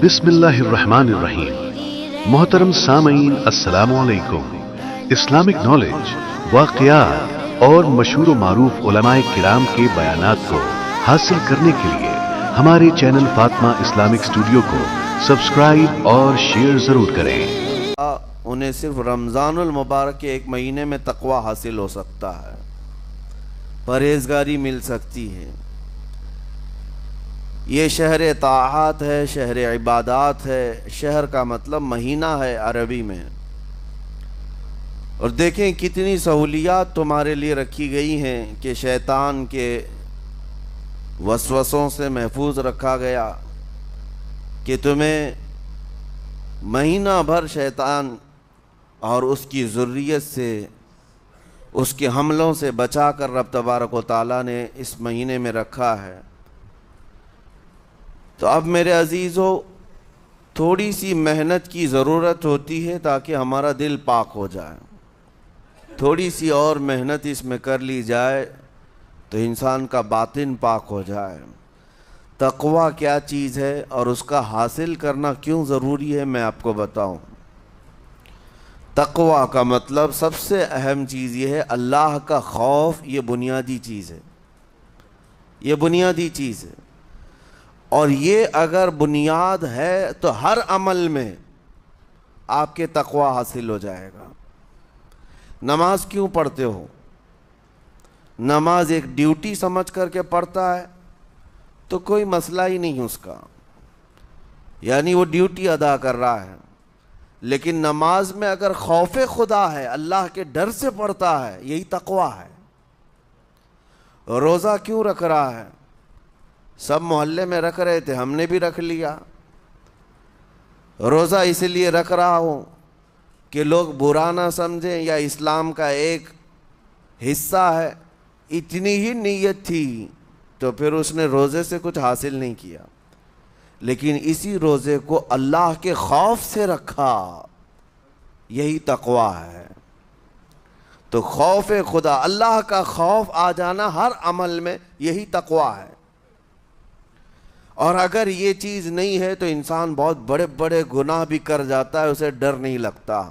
بسم اللہ الرحمن الرحیم۔ محترم سامعین السلام علیکم۔ اسلامک نالج، واقعات اور مشہور و معروف علماء کرام کے بیانات کو حاصل کرنے کے لیے ہمارے چینل فاطمہ اسلامک اسٹوڈیو کو سبسکرائب اور شیئر ضرور کریں۔ انہیں صرف رمضان المبارک کے ایک مہینے میں تقوی حاصل ہو سکتا ہے، پرہیزگاری مل سکتی ہے۔ یہ شہر طاعات ہے، شہر عبادات ہے۔ شہر کا مطلب مہینہ ہے عربی میں۔ اور دیکھیں کتنی سہولیات تمہارے لیے رکھی گئی ہیں کہ شیطان کے وسوسوں سے محفوظ رکھا گیا، کہ تمہیں مہینہ بھر شیطان اور اس کی ذریت سے، اس کے حملوں سے بچا کر رب تبارک و تعالیٰ نے اس مہینے میں رکھا ہے۔ تو اب میرے عزیزو، تھوڑی سی محنت کی ضرورت ہوتی ہے تاکہ ہمارا دل پاک ہو جائے۔ تھوڑی سی اور محنت اس میں کر لی جائے تو انسان کا باطن پاک ہو جائے۔ تقوی کیا چیز ہے اور اس کا حاصل کرنا کیوں ضروری ہے، میں آپ کو بتاؤں۔ تقوی کا مطلب سب سے اہم چیز یہ ہے، اللہ کا خوف۔ یہ بنیادی چیز ہے، یہ بنیادی چیز ہے۔ اور یہ اگر بنیاد ہے تو ہر عمل میں آپ کے تقوی حاصل ہو جائے گا۔ نماز کیوں پڑھتے ہو؟ نماز ایک ڈیوٹی سمجھ کر کے پڑھتا ہے تو کوئی مسئلہ ہی نہیں اس کا، یعنی وہ ڈیوٹی ادا کر رہا ہے۔ لیکن نماز میں اگر خوف خدا ہے، اللہ کے ڈر سے پڑھتا ہے، یہی تقوی ہے۔ روزہ کیوں رکھ رہا ہے؟ سب محلے میں رکھ رہے تھے، ہم نے بھی رکھ لیا۔ روزہ اس لیے رکھ رہا ہوں کہ لوگ برا نہ سمجھیں، یا اسلام کا ایک حصہ ہے۔ اتنی ہی نیت تھی تو پھر اس نے روزے سے کچھ حاصل نہیں کیا، لیکن اسی روزے کو اللہ کے خوف سے رکھا، یہی تقوی ہے۔ تو خوف خدا، اللہ کا خوف آ جانا ہر عمل میں، یہی تقوی ہے۔ اور اگر یہ چیز نہیں ہے تو انسان بہت بڑے بڑے گناہ بھی کر جاتا ہے، اسے ڈر نہیں لگتا۔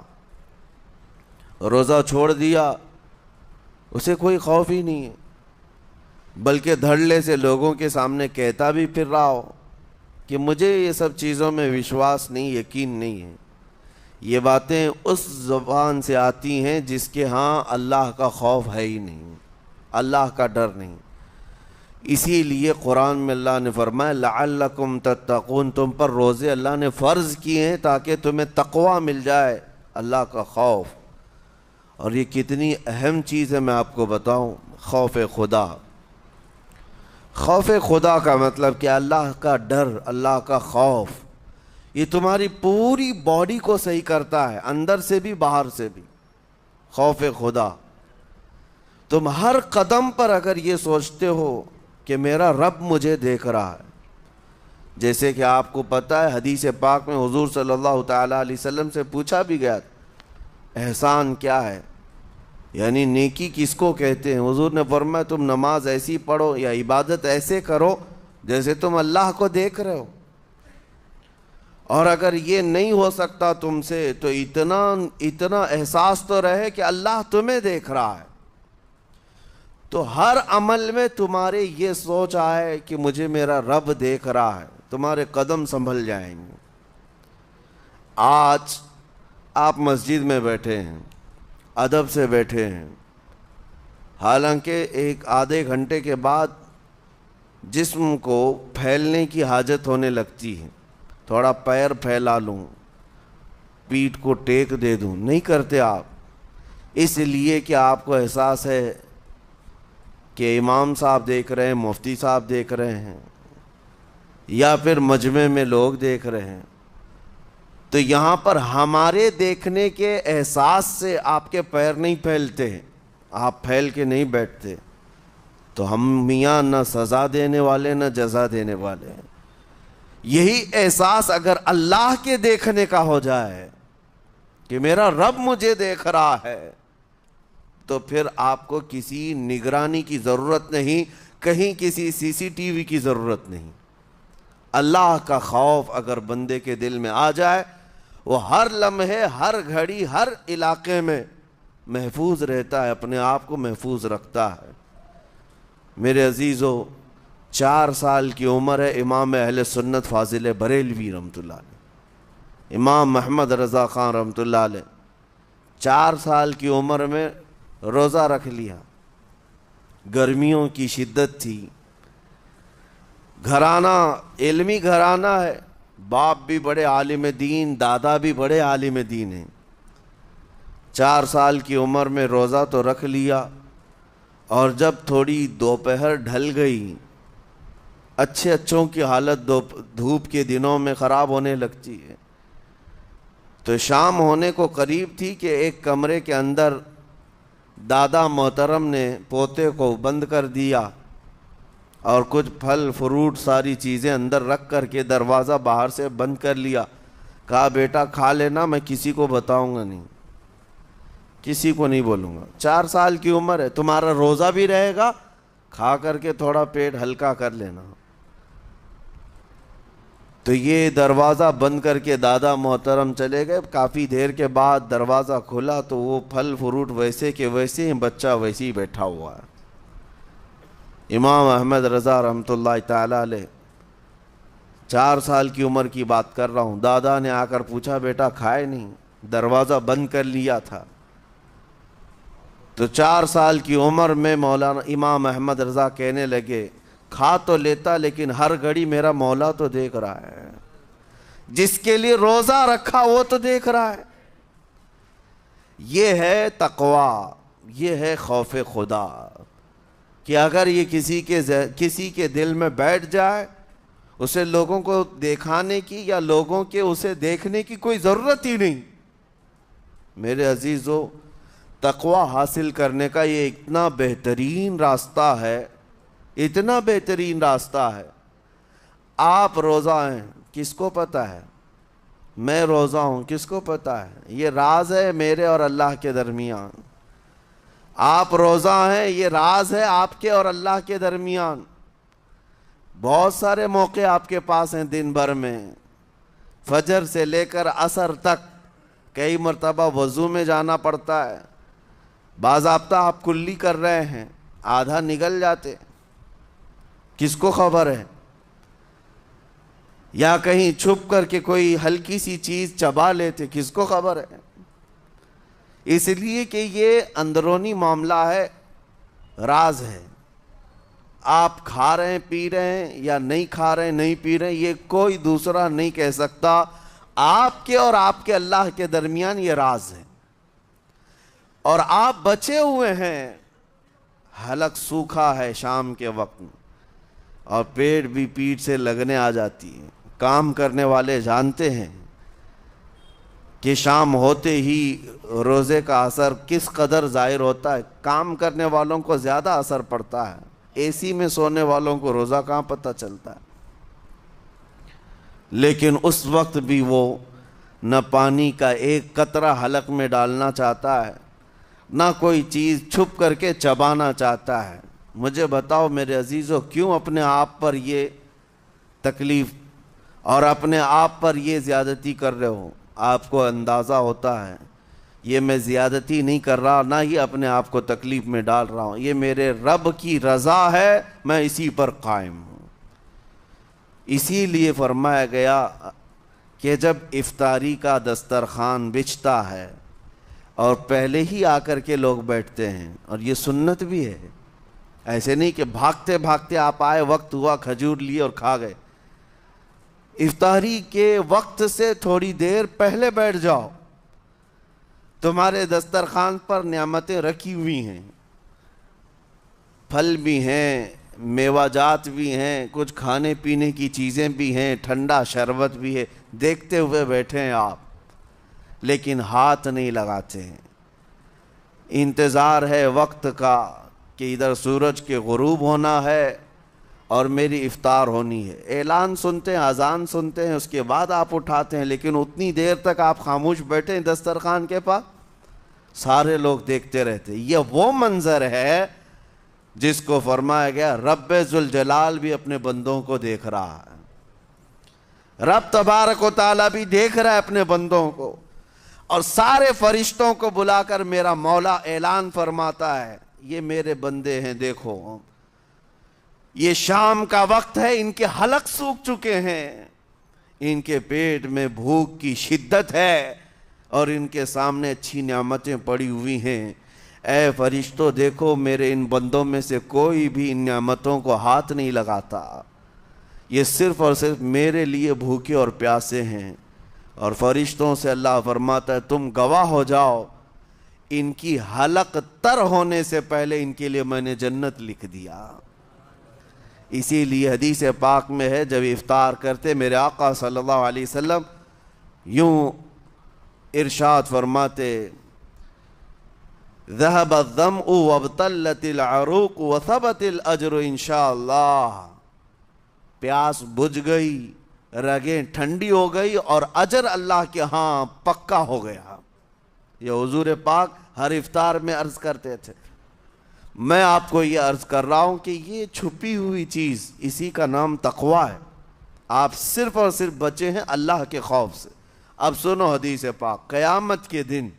روزہ چھوڑ دیا، اسے کوئی خوف ہی نہیں ہے، بلکہ دھڑلے سے لوگوں کے سامنے کہتا بھی پھر رہا ہو کہ مجھے یہ سب چیزوں میں وشواس نہیں، یقین نہیں ہے۔ یہ باتیں اس زبان سے آتی ہیں جس کے ہاں اللہ کا خوف ہے ہی نہیں، اللہ کا ڈر نہیں۔ اسی لیے قرآن میں اللہ نے فرمایا لعلکم تتقون، تم پر روزے اللہ نے فرض کیے ہیں تاکہ تمہیں تقوی مل جائے، اللہ کا خوف۔ اور یہ کتنی اہم چیز ہے میں آپ کو بتاؤں، خوف خدا۔ خوف خدا کا مطلب کہ اللہ کا ڈر، اللہ کا خوف، یہ تمہاری پوری باڈی کو صحیح کرتا ہے، اندر سے بھی باہر سے بھی۔ خوف خدا، تم ہر قدم پر اگر یہ سوچتے ہو کہ میرا رب مجھے دیکھ رہا ہے، جیسے کہ آپ کو پتہ ہے حدیث پاک میں حضور صلی اللہ تعالیٰ علیہ وسلم سے پوچھا بھی گیا احسان کیا ہے، یعنی نیکی کس کو کہتے ہیں؟ حضور نے فرمایا تم نماز ایسی پڑھو یا عبادت ایسے کرو جیسے تم اللہ کو دیکھ رہے ہو۔ اور اگر یہ نہیں ہو سکتا تم سے تو اتنا احساس تو رہے کہ اللہ تمہیں دیکھ رہا ہے۔ تو ہر عمل میں تمہارے یہ سوچ آئے کہ مجھے میرا رب دیکھ رہا ہے، تمہارے قدم سنبھل جائیں گے۔ آج آپ مسجد میں بیٹھے ہیں، ادب سے بیٹھے ہیں، حالانکہ ایک آدھے گھنٹے کے بعد جسم کو پھیلنے کی حاجت ہونے لگتی ہے، تھوڑا پیر پھیلا لوں، پیٹھ کو ٹیک دے دوں، نہیں کرتے آپ، اس لیے کہ آپ کو احساس ہے کہ امام صاحب دیکھ رہے ہیں، مفتی صاحب دیکھ رہے ہیں، یا پھر مجمع میں لوگ دیکھ رہے ہیں۔ تو یہاں پر ہمارے دیکھنے کے احساس سے آپ کے پیر نہیں پھیلتے ہیں، آپ پھیل کے نہیں بیٹھتے۔ تو ہم میاں نہ سزا دینے والے نہ جزا دینے والے ہیں۔ یہی احساس اگر اللہ کے دیکھنے کا ہو جائے کہ میرا رب مجھے دیکھ رہا ہے، تو پھر آپ کو کسی نگرانی کی ضرورت نہیں، کہیں کسی سی سی ٹی وی کی ضرورت نہیں۔ اللہ کا خوف اگر بندے کے دل میں آ جائے، وہ ہر لمحے، ہر گھڑی، ہر علاقے میں محفوظ رہتا ہے، اپنے آپ کو محفوظ رکھتا ہے۔ میرے عزیزو، 4 سال کی عمر ہے امام اہل سنت فاضل بریلوی رحمۃ اللہ علیہ، امام محمد رضا خان رحمۃ اللہ علیہ، 4 سال کی عمر میں روزہ رکھ لیا۔ گرمیوں کی شدت تھی، گھرانہ علمی گھرانہ ہے، باپ بھی بڑے عالم دین، دادا بھی بڑے عالم دین ہیں۔ 4 سال کی عمر میں روزہ تو رکھ لیا، اور جب تھوڑی دوپہر ڈھل گئی، اچھوں کی حالت دھوپ کے دنوں میں خراب ہونے لگتی ہے، تو شام ہونے کو قریب تھی کہ ایک کمرے کے اندر دادا محترم نے پوتے کو بند کر دیا اور کچھ پھل فروٹ ساری چیزیں اندر رکھ کر کے دروازہ باہر سے بند کر لیا۔ کہا بیٹا کھا لینا، میں کسی کو بتاؤں گا نہیں، کسی کو نہیں بولوں گا۔ 4 سال کی عمر ہے، تمہارا روزہ بھی رہے گا، کھا کر کے تھوڑا پیٹ ہلکا کر لینا۔ تو یہ دروازہ بند کر کے دادا محترم چلے گئے۔ کافی دیر کے بعد دروازہ کھلا تو وہ پھل فروٹ ویسے کے ویسے ہیں، بچہ ویسے ہی بیٹھا ہوا ہے۔ امام احمد رضا رحمۃ اللہ تعالی علیہ، 4 سال کی عمر کی بات کر رہا ہوں، دادا نے آ کر پوچھا بیٹا کھائے نہیں؟ دروازہ بند کر لیا تھا۔ تو 4 سال کی عمر میں مولانا امام احمد رضا کہنے لگے کھا تو لیتا، لیکن ہر گھڑی میرا مولا تو دیکھ رہا ہے، جس کے لیے روزہ رکھا وہ تو دیکھ رہا ہے۔ یہ ہے تقویٰ، یہ ہے خوف خدا، کہ اگر یہ کسی کے دل میں بیٹھ جائے، اسے لوگوں کو دکھانے کی یا لوگوں کے اسے دیکھنے کی کوئی ضرورت ہی نہیں۔ میرے عزیزو، تقویٰ حاصل کرنے کا یہ اتنا بہترین راستہ ہے، اتنا بہترین راستہ ہے۔ آپ روزہ ہیں، کس کو پتہ ہے؟ میں روزہ ہوں، کس کو پتہ ہے؟ یہ راز ہے میرے اور اللہ کے درمیان۔ آپ روزہ ہیں، یہ راز ہے آپ کے اور اللہ کے درمیان۔ بہت سارے موقع آپ کے پاس ہیں دن بھر میں، فجر سے لے کر عصر تک کئی مرتبہ وضو میں جانا پڑتا ہے، باضابطہ آپ کلی کر رہے ہیں، آدھا نگل جاتے، کس کو خبر ہے؟ یا کہیں چھپ کر کے کوئی ہلکی سی چیز چبا لیتے، کس کو خبر ہے؟ اس لیے کہ یہ اندرونی معاملہ ہے، راز ہے۔ آپ کھا رہے ہیں، پی رہے ہیں، یا نہیں کھا رہے ہیں، نہیں پی رہے ہیں، یہ کوئی دوسرا نہیں کہہ سکتا۔ آپ کے اور آپ کے اللہ کے درمیان یہ راز ہے، اور آپ بچے ہوئے ہیں۔ حلق سوکھا ہے شام کے وقت میں، اور پیٹ بھی پیٹ سے لگنے آ جاتی ہے۔ کام کرنے والے جانتے ہیں کہ شام ہوتے ہی روزے کا اثر کس قدر ظاہر ہوتا ہے۔ کام کرنے والوں کو زیادہ اثر پڑتا ہے، اے سی میں سونے والوں کو روزہ کہاں پتہ چلتا ہے۔ لیکن اس وقت بھی وہ نہ پانی کا ایک قطرہ حلق میں ڈالنا چاہتا ہے، نہ کوئی چیز چھپ کر کے چبانا چاہتا ہے۔ مجھے بتاؤ میرے عزیزو، کیوں اپنے آپ پر یہ تکلیف اور اپنے آپ پر یہ زیادتی کر رہے ہو؟ آپ کو اندازہ ہوتا ہے یہ میں زیادتی نہیں کر رہا، نہ یہ اپنے آپ کو تکلیف میں ڈال رہا ہوں، یہ میرے رب کی رضا ہے، میں اسی پر قائم ہوں۔ اسی لیے فرمایا گیا کہ جب افطاری کا دسترخوان بچھتا ہے اور پہلے ہی آ کر کے لوگ بیٹھتے ہیں، اور یہ سنت بھی ہے، ایسے نہیں کہ بھاگتے بھاگتے آپ آئے، وقت ہوا کھجور لیے اور کھا گئے۔ افطاری کے وقت سے تھوڑی دیر پہلے بیٹھ جاؤ، تمہارے دسترخوان پر نعمتیں رکھی ہوئی ہیں، پھل بھی ہیں، میوہ جات بھی ہیں، کچھ کھانے پینے کی چیزیں بھی ہیں، ٹھنڈا شربت بھی ہے، دیکھتے ہوئے بیٹھے ہیں آپ، لیکن ہاتھ نہیں لگاتے ہیں۔ انتظار ہے وقت کا کہ ادھر سورج کے غروب ہونا ہے اور میری افطار ہونی ہے۔ اعلان سنتے ہیں، اذان سنتے ہیں، اس کے بعد آپ اٹھاتے ہیں، لیکن اتنی دیر تک آپ خاموش بیٹھے ہیں دسترخوان کے پاس، سارے لوگ دیکھتے رہتے۔ یہ وہ منظر ہے جس کو فرمایا گیا رب ذوالجلال بھی اپنے بندوں کو دیکھ رہا ہے۔ رب تبارک و تعالیٰ بھی دیکھ رہا ہے اپنے بندوں کو، اور سارے فرشتوں کو بلا کر میرا مولا اعلان فرماتا ہے، یہ میرے بندے ہیں، دیکھو یہ شام کا وقت ہے، ان کے حلق سوکھ چکے ہیں، ان کے پیٹ میں بھوک کی شدت ہے، اور ان کے سامنے اچھی نعمتیں پڑی ہوئی ہیں۔ اے فرشتوں دیکھو، میرے ان بندوں میں سے کوئی بھی ان نعمتوں کو ہاتھ نہیں لگاتا، یہ صرف اور صرف میرے لیے بھوکے اور پیاسے ہیں۔ اور فرشتوں سے اللہ فرماتا ہے تم گواہ ہو جاؤ، ان کی حلق تر ہونے سے پہلے ان کے لیے میں نے جنت لکھ دیا۔ اسی لیے حدیث پاک میں ہے، جب افطار کرتے میرے آقا صلی اللہ علیہ وسلم یوں ارشاد فرماتے، ذهب الظمأ وابتلت العروق وثبت الاجر انشاءاللہ، پیاس بجھ گئی، رگیں ٹھنڈی ہو گئی، اور اجر اللہ کے ہاں پکا ہو گیا۔ یہ حضور پاک ہر افطار میں عرض کرتے تھے۔ میں آپ کو یہ عرض کر رہا ہوں کہ یہ چھپی ہوئی چیز، اسی کا نام تقوی ہے۔ آپ صرف اور صرف بچے ہیں اللہ کے خوف سے۔ اب سنو حدیث پاک، قیامت کے دن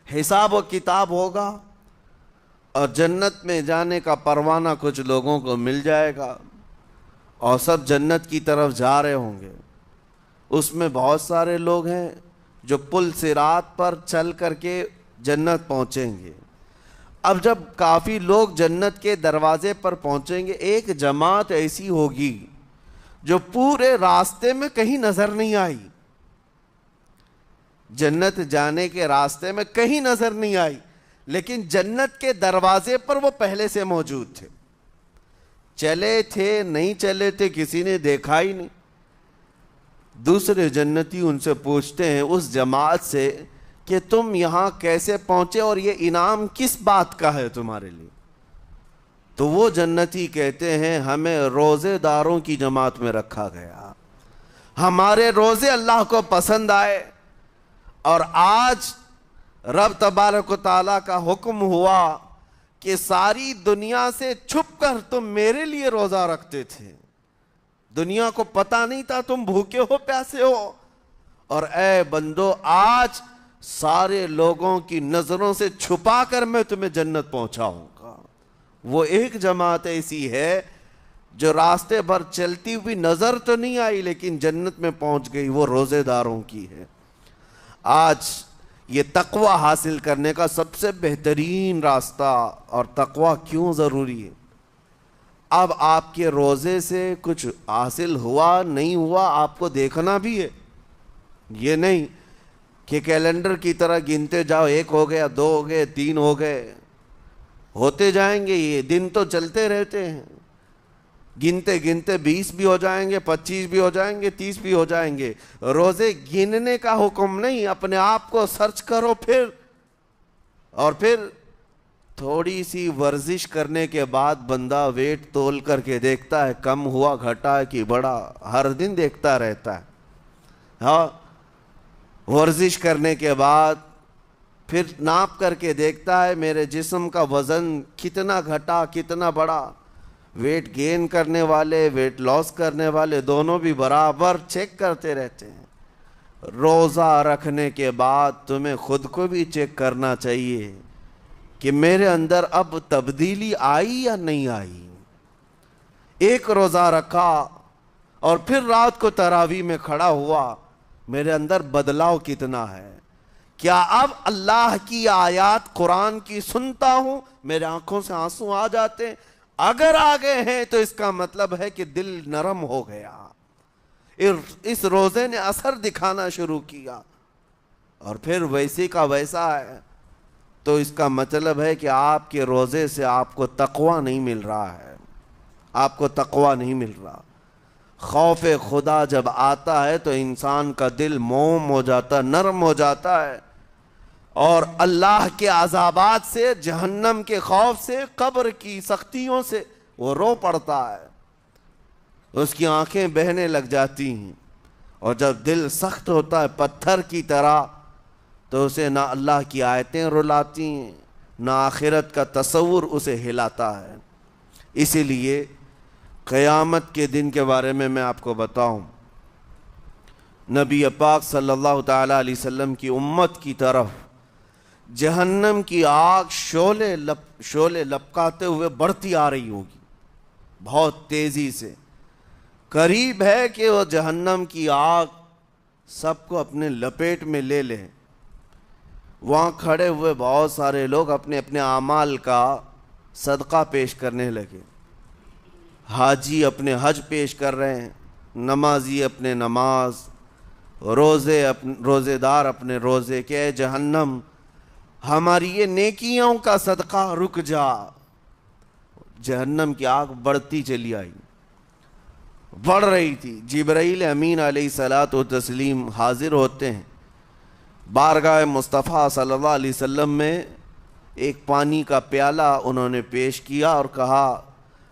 حساب و کتاب ہوگا، اور جنت میں جانے کا پروانہ کچھ لوگوں کو مل جائے گا، اور سب جنت کی طرف جا رہے ہوں گے۔ اس میں بہت سارے لوگ ہیں جو پل صراط پر چل کر کے جنت پہنچیں گے۔ اب جب کافی لوگ جنت کے دروازے پر پہنچیں گے، ایک جماعت ایسی ہوگی جو پورے راستے میں کہیں نظر نہیں آئی، جنت جانے کے راستے میں کہیں نظر نہیں آئی، لیکن جنت کے دروازے پر وہ پہلے سے موجود تھے، چلے تھے نہیں چلے تھے کسی نے دیکھا ہی نہیں۔ دوسرے جنتی ان سے پوچھتے ہیں اس جماعت سے کہ تم یہاں کیسے پہنچے اور یہ انعام کس بات کا ہے تمہارے لیے؟ تو وہ جنتی کہتے ہیں ہمیں روزے داروں کی جماعت میں رکھا گیا، ہمارے روزے اللہ کو پسند آئے، اور آج رب تبارک و تعالیٰ کا حکم ہوا کہ ساری دنیا سے چھپ کر تم میرے لیے روزہ رکھتے تھے، دنیا کو پتہ نہیں تھا تم بھوکے ہو پیاسے ہو، اور اے بندو آج سارے لوگوں کی نظروں سے چھپا کر میں تمہیں جنت پہنچاؤں گا۔ وہ ایک جماعت ایسی ہے جو راستے پر چلتی ہوئی نظر تو نہیں آئی لیکن جنت میں پہنچ گئی، وہ روزے داروں کی ہے۔ آج یہ تقوی حاصل کرنے کا سب سے بہترین راستہ، اور تقوی کیوں ضروری ہے؟ اب آپ کے روزے سے کچھ حاصل ہوا نہیں ہوا آپ کو دیکھنا بھی ہے، یہ نہیں کہ کیلنڈر کی طرح گنتے جاؤ، 1 ہو گیا، 2 ہو گئے، 3 ہو گئے، ہوتے جائیں گے، یہ دن تو چلتے رہتے ہیں، گنتے گنتے 20 بھی ہو جائیں گے، 25 بھی ہو جائیں گے، 30 بھی ہو جائیں گے۔ روزے گننے کا حکم نہیں، اپنے آپ کو سرچ کرو پھر تھوڑی سی ورزش کرنے کے بعد بندہ ویٹ تول کر کے دیکھتا ہے کم ہوا گھٹا ہے کہ بڑا، ہر دن دیکھتا رہتا ہے۔ ہاں، ورزش کرنے کے بعد پھر ناپ کر کے دیکھتا ہے میرے جسم کا وزن کتنا گھٹا کتنا بڑا۔ ویٹ گین کرنے والے ویٹ لاس کرنے والے دونوں بھی برابر چیک کرتے رہتے ہیں۔ روزہ رکھنے کے بعد تمہیں خود کو بھی چیک کرنا چاہیے کہ میرے اندر اب تبدیلی آئی یا نہیں آئی۔ ایک روزہ رکھا اور پھر رات کو تراویح میں کھڑا ہوا، میرے اندر بدلاؤ کتنا ہے؟ کیا اب اللہ کی آیات قرآن کی سنتا ہوں، میرے آنکھوں سے آنسو آ جاتے ہیں؟ اگر آ گئے ہیں تو اس کا مطلب ہے کہ دل نرم ہو گیا، اس روزے نے اثر دکھانا شروع کیا، اور پھر ویسے کا ویسا ہے، تو اس کا مطلب ہے کہ آپ کے روزے سے آپ کو تقوی نہیں مل رہا ہے، آپ کو تقوی نہیں مل رہا۔ خوف خدا جب آتا ہے تو انسان کا دل موم ہو جاتا، نرم ہو جاتا ہے، اور اللہ کے عذابات سے، جہنم کے خوف سے، قبر کی سختیوں سے وہ رو پڑتا ہے، اس کی آنکھیں بہنے لگ جاتی ہیں، اور جب دل سخت ہوتا ہے پتھر کی طرح تو اسے نہ اللہ کی آیتیں رلاتی ہیں نہ آخرت کا تصور اسے ہلاتا ہے۔ اسی لیے قیامت کے دن کے بارے میں آپ کو بتاؤں، نبی پاک صلی اللہ تعالیٰ علیہ وسلم کی امت کی طرف جہنم کی آگ شعلے لپکاتے ہوئے بڑھتی آ رہی ہوگی بہت تیزی سے. قریب ہے کہ وہ جہنم کی آگ سب کو اپنے لپیٹ میں لے لے. وہاں کھڑے ہوئے بہت سارے لوگ اپنے اپنے اعمال کا صدقہ پیش کرنے لگے. حاجی اپنے حج پیش کر رہے ہیں، نمازی اپنے نماز، روزے دار اپنے روزے. کہ اے جہنم ہماری یہ نیکیوں کا صدقہ رک جا. جہنم کی آگ بڑھتی چلی آئی، بڑھ رہی تھی. جبرائیل امین علیہ الصلاۃ والتسلیم حاضر ہوتے ہیں بارگاہ مصطفیٰ صلی اللہ علیہ وسلم میں. ایک پانی کا پیالہ انہوں نے پیش کیا اور کہا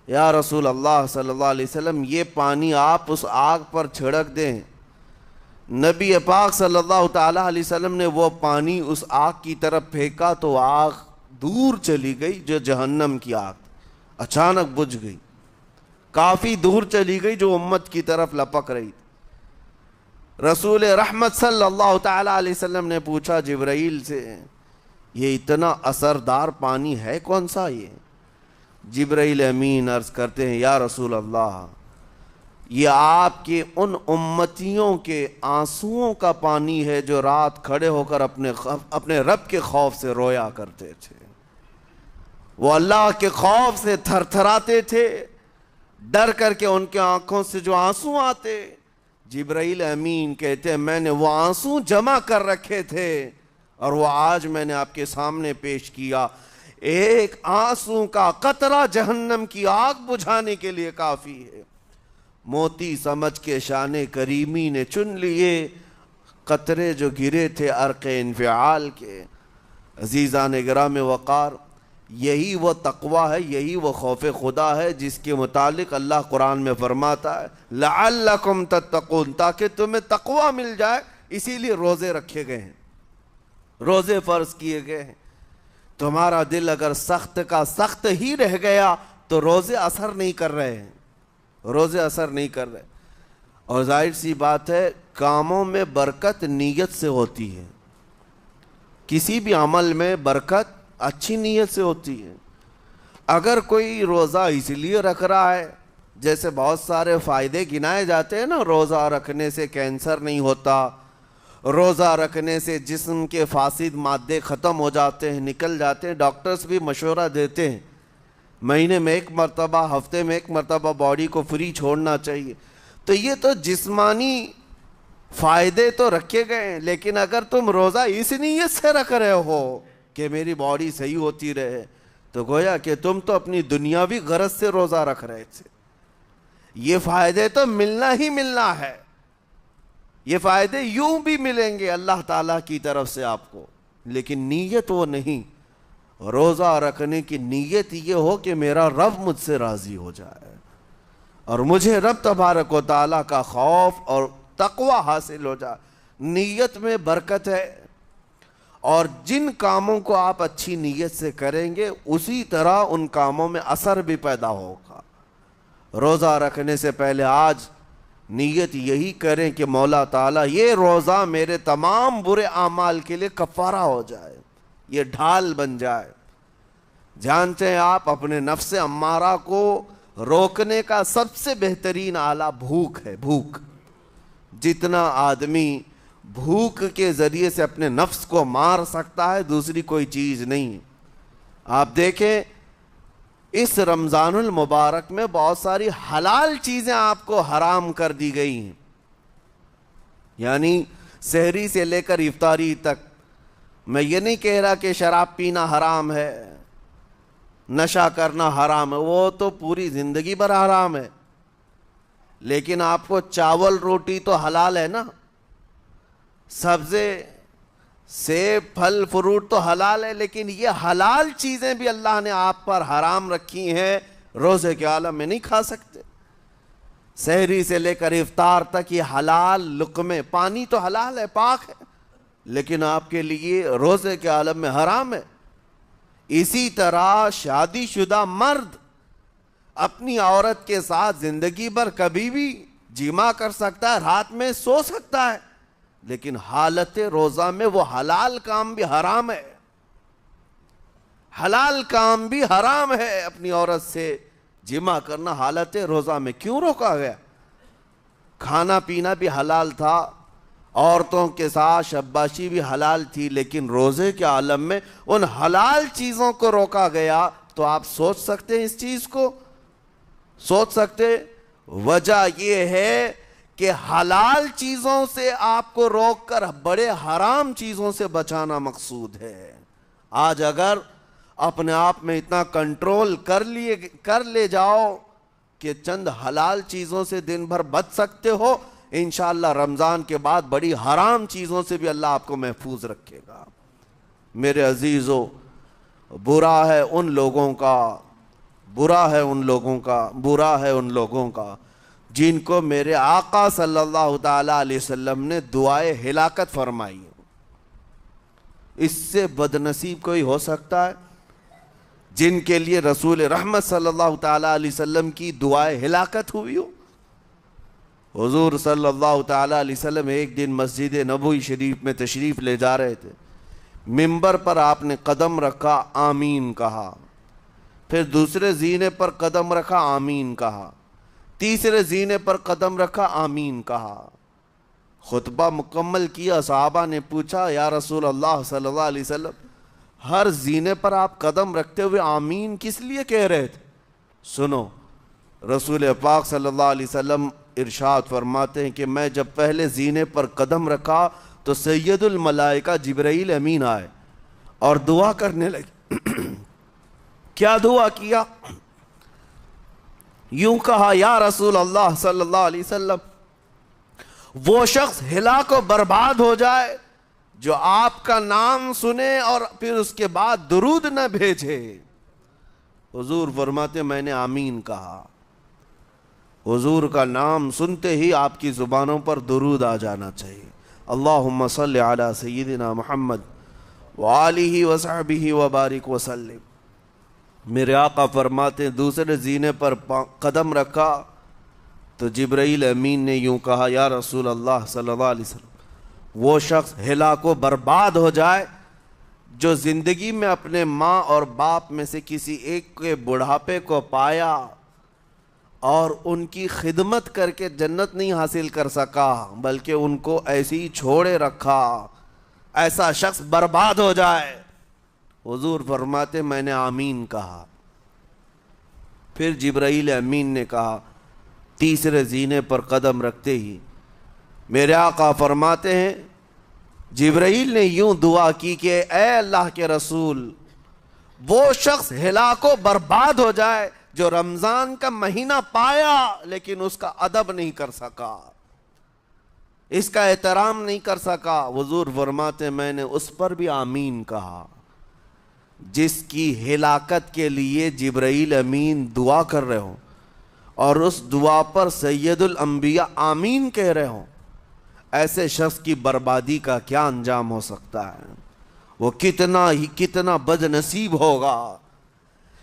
یا رسول اللہ صلی اللہ علیہ وسلم یہ پانی آپ اس آگ پر چھڑک دیں. نبی پاک صلی اللہ تعالیٰ علیہ وسلم نے وہ پانی اس آگ کی طرف پھینکا تو آگ دور چلی گئی. جو جہنم کی آگ اچانک بجھ گئی، کافی دور چلی گئی جو امت کی طرف لپک رہی تھی. رسول رحمت صلی اللہ تعالیٰ علیہ وسلم نے پوچھا جبرائیل سے یہ اتنا اثردار پانی ہے کون سا؟ یہ جبرائیل امین عرض کرتے ہیں یا رسول اللہ یہ آپ کے ان امتیوں کے آنسوؤں کا پانی ہے جو رات کھڑے ہو کر اپنے رب کے خوف سے رویا کرتے تھے. وہ اللہ کے خوف سے تھر تھراتے تھے، ڈر کر کے ان کے آنکھوں سے جو آنسو آتے. جبرائیل امین کہتے ہیں میں نے وہ آنسو جمع کر رکھے تھے اور وہ آج میں نے آپ کے سامنے پیش کیا. ایک آنسو کا قطرہ جہنم کی آگ بجھانے کے لیے کافی ہے. موتی سمجھ کے شان کریمی نے چن لیے قطرے جو گرے تھے عرق انفعال کے. عزیزان گرامی وقار، یہی وہ تقوی ہے، یہی وہ خوف خدا ہے جس کے متعلق اللہ قرآن میں فرماتا ہے لعلکم تتقون، تاکہ تمہیں تقوی مل جائے. اسی لیے روزے رکھے گئے ہیں، روزے فرض کیے گئے ہیں. تمہارا دل اگر سخت کا سخت ہی رہ گیا تو روزے اثر نہیں کر رہے ہیں، روزے اثر نہیں کر رہے. اور ظاہر سی بات ہے کاموں میں برکت نیت سے ہوتی ہے. کسی بھی عمل میں برکت اچھی نیت سے ہوتی ہے. اگر کوئی روزہ اس لیے رکھ رہا ہے، جیسے بہت سارے فائدے گنائے جاتے ہیں نا، روزہ رکھنے سے کینسر نہیں ہوتا، روزہ رکھنے سے جسم کے فاسد مادے ختم ہو جاتے ہیں، نکل جاتے ہیں. ڈاکٹرز بھی مشورہ دیتے ہیں مہینے میں ایک مرتبہ، ہفتے میں ایک مرتبہ باڈی کو فری چھوڑنا چاہیے. تو یہ تو جسمانی فائدے تو رکھے گئے ہیں، لیکن اگر تم روزہ اس نیت سے رکھ رہے ہو کہ میری باڈی صحیح ہوتی رہے تو گویا کہ تم تو اپنی دنیاوی غرض سے روزہ رکھ رہے تھے. یہ فائدے تو ملنا ہی ملنا ہے، یہ فائدے یوں بھی ملیں گے اللہ تعالیٰ کی طرف سے آپ کو، لیکن نیت وہ نہیں. روزہ رکھنے کی نیت یہ ہو کہ میرا رب مجھ سے راضی ہو جائے اور مجھے رب تبارک و تعالیٰ کا خوف اور تقوی حاصل ہو جائے. نیت میں برکت ہے، اور جن کاموں کو آپ اچھی نیت سے کریں گے اسی طرح ان کاموں میں اثر بھی پیدا ہوگا. روزہ رکھنے سے پہلے آج نیت یہی کریں کہ مولا تعالیٰ یہ روزہ میرے تمام برے اعمال کے لیے کفارہ ہو جائے، یہ ڈھال بن جائے. جانتے ہیں آپ اپنے نفس امارہ کو روکنے کا سب سے بہترین آلہ بھوک ہے. بھوک، جتنا آدمی بھوک کے ذریعے سے اپنے نفس کو مار سکتا ہے دوسری کوئی چیز نہیں. آپ دیکھیں اس رمضان المبارک میں بہت ساری حلال چیزیں آپ کو حرام کر دی گئی ہیں. یعنی سحری سے لے کر افطاری تک. میں یہ نہیں کہہ رہا کہ شراب پینا حرام ہے، نشہ کرنا حرام ہے، وہ تو پوری زندگی بھر حرام ہے. لیکن آپ کو چاول روٹی تو حلال ہے نا، سبزے سیب پھل فروٹ تو حلال ہے، لیکن یہ حلال چیزیں بھی اللہ نے آپ پر حرام رکھی ہیں، روزے کے عالم میں نہیں کھا سکتے. سحری سے لے کر افطار تک یہ حلال لقمے، پانی تو حلال ہے، پاک ہے، لیکن آپ کے لیے روزے کے عالم میں حرام ہے. اسی طرح شادی شدہ مرد اپنی عورت کے ساتھ زندگی بھر کبھی بھی جمع کر سکتا ہے، رات میں سو سکتا ہے، لیکن حالت روزہ میں وہ حلال کام بھی حرام ہے، حلال کام بھی حرام ہے۔ اپنی عورت سے جمع کرنا حالت روزہ میں کیوں روکا گیا؟ کھانا پینا بھی حلال تھا، عورتوں کے ساتھ شباشی بھی حلال تھی، لیکن روزے کے عالم میں ان حلال چیزوں کو روکا گیا۔ تو آپ سوچ سکتے ہیں اس چیز کو؟ سوچ سکتے؟ وجہ یہ ہے کہ حلال چیزوں سے آپ کو روک کر بڑے حرام چیزوں سے بچانا مقصود ہے۔ آج اگر اپنے آپ میں اتنا کنٹرول کر لے جاؤ کہ چند حلال چیزوں سے دن بھر بچ سکتے ہو، انشاءاللہ رمضان کے بعد بڑی حرام چیزوں سے بھی اللہ آپ کو محفوظ رکھے گا۔ میرے عزیزو، برا ہے ان لوگوں کا جن کو میرے آقا صلی اللہ تعالی علیہ وسلم نے دعائے ہلاکت فرمائی۔ اس سے بدنصیب کوئی ہو سکتا ہے؟ جن کے لیے رسول رحمت صلی اللہ تعالی علیہ وسلم کی دعائے ہلاکت ہوئی ہو۔ حضور صلی اللہ تعالی علیہ وسلم ایک دن مسجد نبوی شریف میں تشریف لے جا رہے تھے، منبر پر آپ نے قدم رکھا، آمین کہا، پھر دوسرے زینے پر قدم رکھا، آمین کہا، تیسرے زینے پر قدم رکھا، آمین کہا۔ خطبہ مکمل کیا، صحابہ نے پوچھا یا رسول اللہ صلی اللہ علیہ وسلم، ہر زینے پر آپ قدم رکھتے ہوئے آمین کس لیے کہہ رہے تھے؟ سنو، رسول پاک صلی اللہ علیہ وسلم ارشاد فرماتے ہیں کہ میں جب پہلے زینے پر قدم رکھا تو سید الملائکہ جبرائیل امین آئے اور دعا کرنے لگے۔ کیا دعا کیا؟ یوں کہا، یا رسول اللہ صلی اللہ علیہ وسلم، وہ شخص ہلاک و برباد ہو جائے جو آپ کا نام سنے اور پھر اس کے بعد درود نہ بھیجے۔ حضور فرماتے میں نے آمین کہا۔ حضور کا نام سنتے ہی آپ کی زبانوں پر درود آ جانا چاہیے۔ اللہم صلی علی سیدنا محمد وآلہ وصحبہ وبارک وسلم۔ میرے آقا فرماتے دوسرے زینے پر قدم رکھا تو جبرائیل امین نے یوں کہا، یا رسول اللہ صلی اللہ علیہ وسلم، وہ شخص ہلاک و برباد ہو جائے جو زندگی میں اپنے ماں اور باپ میں سے کسی ایک کے بڑھاپے کو پایا اور ان کی خدمت کر کے جنت نہیں حاصل کر سکا بلکہ ان کو ایسے ہی چھوڑے رکھا، ایسا شخص برباد ہو جائے۔ حضور فرماتے میں نے آمین کہا۔ پھر جبرائیل امین نے کہا، تیسرے زینے پر قدم رکھتے ہی میرے آقا فرماتے ہیں جبرائیل نے یوں دعا کی کہ اے اللہ کے رسول، وہ شخص ہلاک و برباد ہو جائے جو رمضان کا مہینہ پایا لیکن اس کا ادب نہیں کر سکا، اس کا احترام نہیں کر سکا۔ حضور فرماتے میں نے اس پر بھی آمین کہا۔ جس کی ہلاکت کے لیے جبرائیل امین دعا کر رہے ہوں اور اس دعا پر سید الانبیاء آمین کہہ رہے ہوں، ایسے شخص کی بربادی کا کیا انجام ہو سکتا ہے؟ وہ کتنا بد نصیب ہوگا۔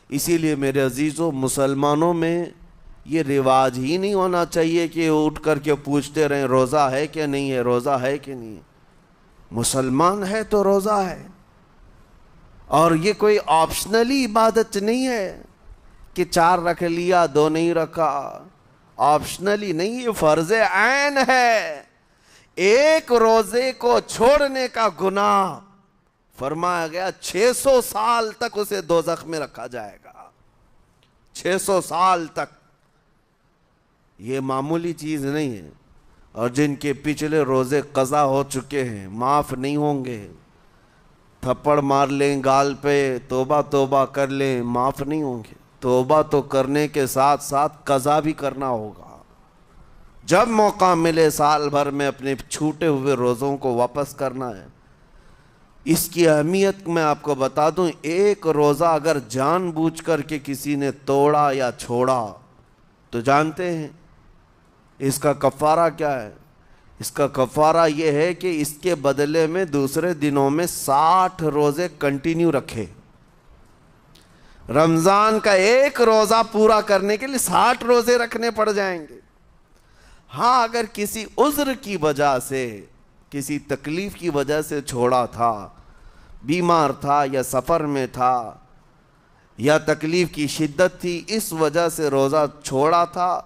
اسی لیے میرے عزیزو، مسلمانوں میں یہ رواج ہی نہیں ہونا چاہیے کہ اٹھ کر کے پوچھتے رہیں روزہ ہے کہ نہیں ہے، روزہ ہے کہ نہیں ہے۔ مسلمان ہے تو روزہ ہے، اور یہ کوئی آپشنلی عبادت نہیں ہے کہ 4 رکھ لیا 2 نہیں رکھا، آپشنلی نہیں، یہ فرض عین ہے۔ ایک روزے کو چھوڑنے کا گناہ فرمایا گیا 600 سال تک اسے دوزخ میں رکھا جائے گا، 600 سال تک۔ یہ معمولی چیز نہیں ہے، اور جن کے پچھلے روزے قضا ہو چکے ہیں معاف نہیں ہوں گے۔ تھپڑ مار لیں گال پہ، توبہ توبہ کر لیں، معاف نہیں ہوں گے۔ توبہ تو کرنے کے ساتھ ساتھ قضا بھی کرنا ہوگا۔ جب موقع ملے سال بھر میں اپنے چھوٹے ہوئے روزوں کو واپس کرنا ہے۔ اس کی اہمیت میں آپ کو بتا دوں، ایک روزہ اگر جان بوجھ کر کے کسی نے توڑا یا چھوڑا تو جانتے ہیں اس کا کفارہ کیا ہے؟ اس کا کفارہ یہ ہے کہ اس کے بدلے میں دوسرے دنوں میں 60 روزے کنٹینیو رکھے۔ رمضان کا ایک روزہ پورا کرنے کے لیے 60 روزے رکھنے پڑ جائیں گے۔ ہاں اگر کسی عذر کی وجہ سے، کسی تکلیف کی وجہ سے چھوڑا تھا، بیمار تھا یا سفر میں تھا یا تکلیف کی شدت تھی، اس وجہ سے روزہ چھوڑا تھا،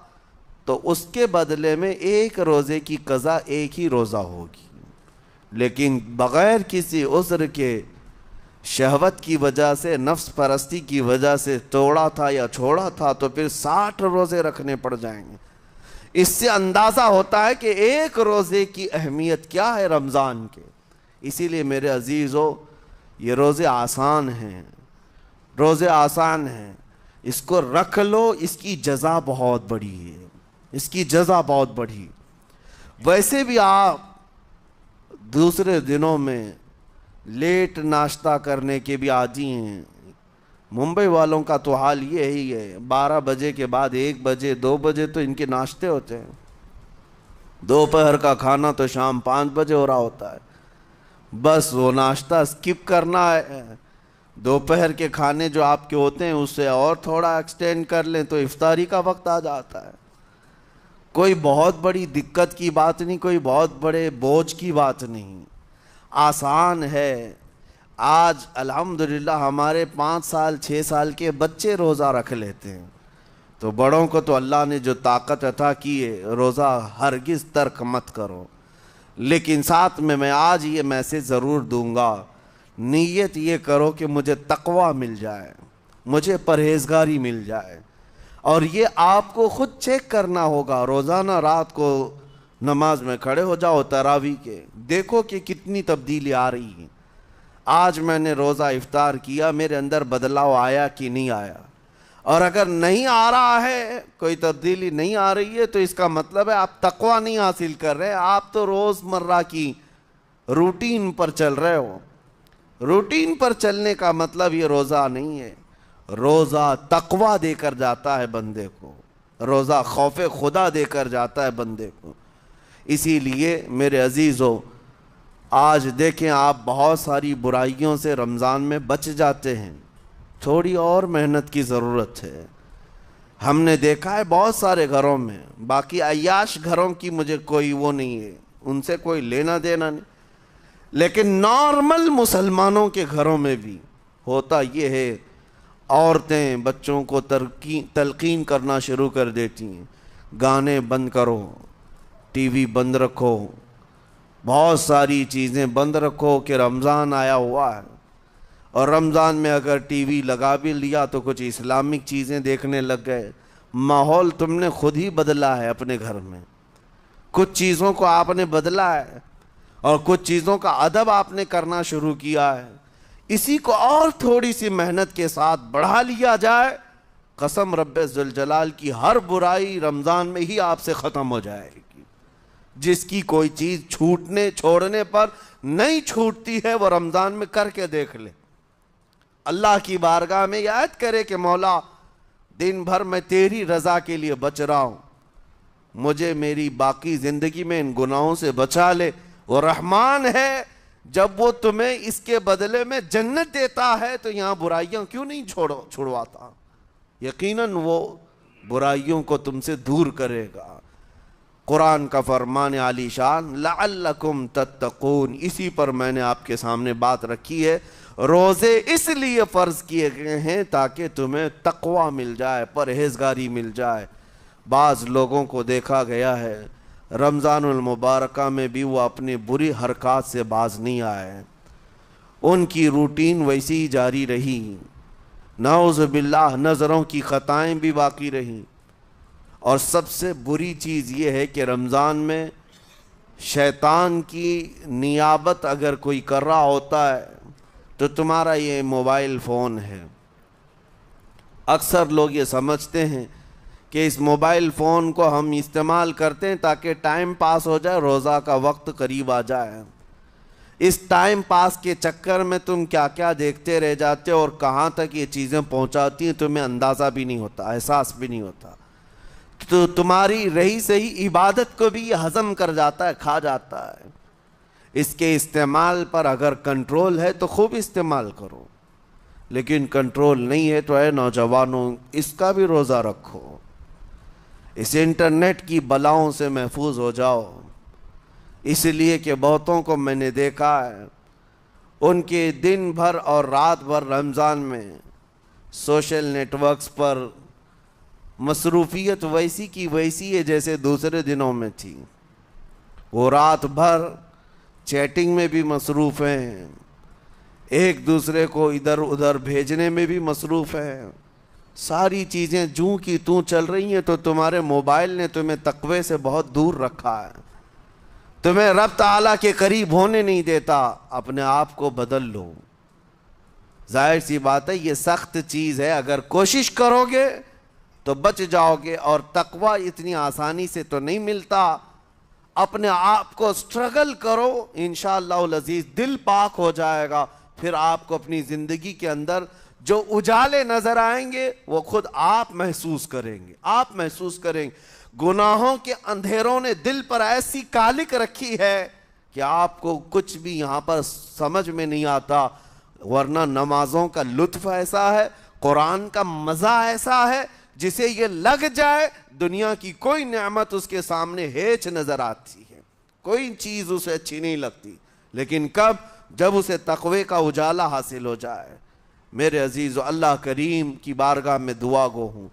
تو اس کے بدلے میں ایک روزے کی قضا ایک ہی روزہ ہوگی۔ لیکن بغیر کسی عذر کے، شہوت کی وجہ سے، نفس پرستی کی وجہ سے توڑا تھا یا چھوڑا تھا، تو پھر 60 روزے رکھنے پڑ جائیں گے۔ اس سے اندازہ ہوتا ہے کہ ایک روزے کی اہمیت کیا ہے رمضان کے۔ اسی لیے میرے عزیزو، یہ روزے آسان ہیں، روزے آسان ہیں، اس کو رکھ لو، اس کی جزا بہت بڑی ہے، اس کی جزا بہت بڑی۔ ویسے بھی آپ دوسرے دنوں میں لیٹ ناشتہ کرنے کے بھی عادی ہیں۔ ممبئی والوں کا تو حال یہ ہی ہے، 12 بجے کے بعد 1 بجے 2 بجے تو ان کے ناشتے ہوتے ہیں، دوپہر کا کھانا تو شام 5 بجے ہو رہا ہوتا ہے۔ بس وہ ناشتہ سکپ کرنا ہے، دوپہر کے کھانے جو آپ کے ہوتے ہیں اس سے اور تھوڑا ایکسٹینڈ کر لیں تو افطاری کا وقت آ جاتا ہے۔ کوئی بہت بڑی دقت کی بات نہیں، کوئی بہت بڑے بوجھ کی بات نہیں، آسان ہے۔ آج الحمدللہ ہمارے 5 سال 6 سال کے بچے روزہ رکھ لیتے ہیں، تو بڑوں کو تو اللہ نے جو طاقت عطا کی ہے، روزہ ہرگز ترک مت کرو۔ لیکن ساتھ میں آج یہ میسج ضرور دوں گا، نیت یہ کرو کہ مجھے تقوی مل جائے، مجھے پرہیزگاری مل جائے، اور یہ آپ کو خود چیک کرنا ہوگا۔ روزانہ رات کو نماز میں کھڑے ہو جاؤ تراویح کے، دیکھو کہ کتنی تبدیلی آ رہی ہے۔ آج میں نے روزہ افطار کیا، میرے اندر بدلاؤ آیا کہ نہیں آیا؟ اور اگر نہیں آ رہا ہے، کوئی تبدیلی نہیں آ رہی ہے، تو اس کا مطلب ہے آپ تقوی نہیں حاصل کر رہے، آپ تو روز مرہ کی روٹین پر چل رہے ہو۔ روٹین پر چلنے کا مطلب یہ روزہ نہیں ہے۔ روزہ تقوی دے کر جاتا ہے بندے کو، روزہ خوف خدا دے کر جاتا ہے بندے کو۔ اسی لیے میرے عزیزو، آج دیکھیں آپ بہت ساری برائیوں سے رمضان میں بچ جاتے ہیں، تھوڑی اور محنت کی ضرورت ہے۔ ہم نے دیکھا ہے بہت سارے گھروں میں، باقی عیاش گھروں کی مجھے کوئی وہ نہیں ہے، ان سے کوئی لینا دینا نہیں، لیکن نارمل مسلمانوں کے گھروں میں بھی ہوتا یہ ہے، عورتیں بچوں کو تلقین کرنا شروع کر دیتی ہیں، گانے بند کرو، ٹی وی بند رکھو، بہت ساری چیزیں بند رکھو کہ رمضان آیا ہوا ہے۔ اور رمضان میں اگر ٹی وی لگا بھی لیا تو کچھ اسلامک چیزیں دیکھنے لگ گئے۔ ماحول تم نے خود ہی بدلا ہے اپنے گھر میں، کچھ چیزوں کو آپ نے بدلا ہے، اور کچھ چیزوں کا ادب آپ نے کرنا شروع کیا ہے۔ اسی کو اور تھوڑی سی محنت کے ساتھ بڑھا لیا جائے، قسم رب ذوالجلال کی، ہر برائی رمضان میں ہی آپ سے ختم ہو جائے گی۔ جس کی کوئی چیز چھوڑنے پر نہیں چھوٹتی ہے، وہ رمضان میں کر کے دیکھ لے، اللہ کی بارگاہ میں یاد کرے کہ مولا دن بھر میں تیری رضا کے لیے بچ رہا ہوں، مجھے میری باقی زندگی میں ان گناہوں سے بچا لے۔ وہ رحمان ہے، جب وہ تمہیں اس کے بدلے میں جنت دیتا ہے تو یہاں برائیاں کیوں نہیں چھڑواتا؟ یقیناً وہ برائیوں کو تم سے دور کرے گا۔ قرآن کا فرمان عالی شان، لعلکم تتقون، اسی پر میں نے آپ کے سامنے بات رکھی ہے۔ روزے اس لیے فرض کیے گئے ہیں تاکہ تمہیں تقوی مل جائے، پرہیزگاری مل جائے۔ بعض لوگوں کو دیکھا گیا ہے رمضان المبارکہ میں بھی وہ اپنی بری حرکات سے باز نہیں آئے، ان کی روٹین ویسی ہی جاری رہی، نعوذ باللہ نظروں کی خطائیں بھی باقی رہیں۔ اور سب سے بری چیز یہ ہے کہ رمضان میں شیطان کی نیابت اگر کوئی کر رہا ہوتا ہے تو تمہارا یہ موبائل فون ہے۔ اکثر لوگ یہ سمجھتے ہیں کہ اس موبائل فون کو ہم استعمال کرتے ہیں تاکہ ٹائم پاس ہو جائے، روزہ کا وقت قریب آ جائے۔ اس ٹائم پاس کے چکر میں تم کیا کیا دیکھتے رہ جاتے ہو، اور کہاں تک یہ چیزیں پہنچاتی ہیں تمہیں اندازہ بھی نہیں ہوتا، احساس بھی نہیں ہوتا۔ تو تمہاری رہی صحیح عبادت کو بھی یہ ہضم کر جاتا ہے، کھا جاتا ہے۔ اس کے استعمال پر اگر کنٹرول ہے تو خوب استعمال کرو، لیکن کنٹرول نہیں ہے تو اے نوجوانوں اس کا بھی روزہ رکھو، اس انٹرنیٹ کی بلاؤں سے محفوظ ہو جاؤ، اس لیے کہ بہتوں کو میں نے دیکھا ہے ان کے دن بھر اور رات بھر رمضان میں سوشل نیٹ ورکس پر مصروفیت ویسی کی ویسی ہے جیسے دوسرے دنوں میں تھی۔ وہ رات بھر چیٹنگ میں بھی مصروف ہیں، ایک دوسرے کو ادھر ادھر بھیجنے میں بھی مصروف ہیں، ساری چیزیں جوں کی توں چل رہی ہیں، تو تمہارے موبائل نے تمہیں تقوی سے بہت دور رکھا ہے، تمہیں رب تعالیٰ کے قریب ہونے نہیں دیتا۔ اپنے آپ کو بدل لو۔ ظاہر سی بات ہے یہ سخت چیز ہے، اگر کوشش کرو گے تو بچ جاؤ گے، اور تقوی اتنی آسانی سے تو نہیں ملتا۔ اپنے آپ کو سٹرگل کرو، انشاءاللہ العزیز دل پاک ہو جائے گا، پھر آپ کو اپنی زندگی کے اندر جو اجالے نظر آئیں گے وہ خود آپ محسوس کریں گے، آپ محسوس کریں گے۔ گناہوں کے اندھیروں نے دل پر ایسی کالک رکھی ہے کہ آپ کو کچھ بھی یہاں پر سمجھ میں نہیں آتا، ورنہ نمازوں کا لطف ایسا ہے، قرآن کا مزہ ایسا ہے، جسے یہ لگ جائے دنیا کی کوئی نعمت اس کے سامنے ہیچ نظر آتی ہے، کوئی چیز اسے اچھی نہیں لگتی، لیکن کب؟ جب اسے تقوی کا اجالا حاصل ہو جائے۔ میرے عزیز، اللہ کریم کی بارگاہ میں دعا گو ہوں،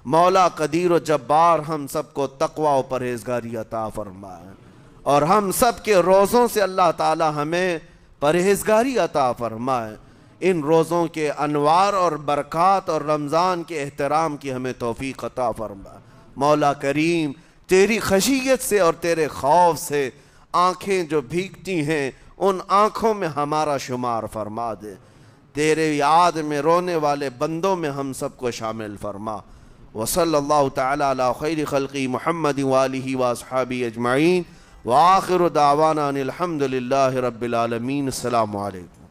مولا قدیر و جبار ہم سب کو تقوی و پرہیزگاری عطا فرمائے، اور ہم سب کے روزوں سے اللہ تعالی ہمیں پرہیزگاری عطا فرمائے۔ ان روزوں کے انوار اور برکات اور رمضان کے احترام کی ہمیں توفیق عطا فرما۔ مولا کریم تیری خشیت سے اور تیرے خوف سے آنکھیں جو بھیگتی ہیں ان آنکھوں میں ہمارا شمار فرما دے، تیرے یاد میں رونے والے بندوں میں ہم سب کو شامل فرما۔ وصلی اللہ تعالی علی خیر خلقی محمد وآلہ واصحابہ اجمعین، وآخر دعوانا ان الحمد للہ رب العالمین۔ السلام علیکم۔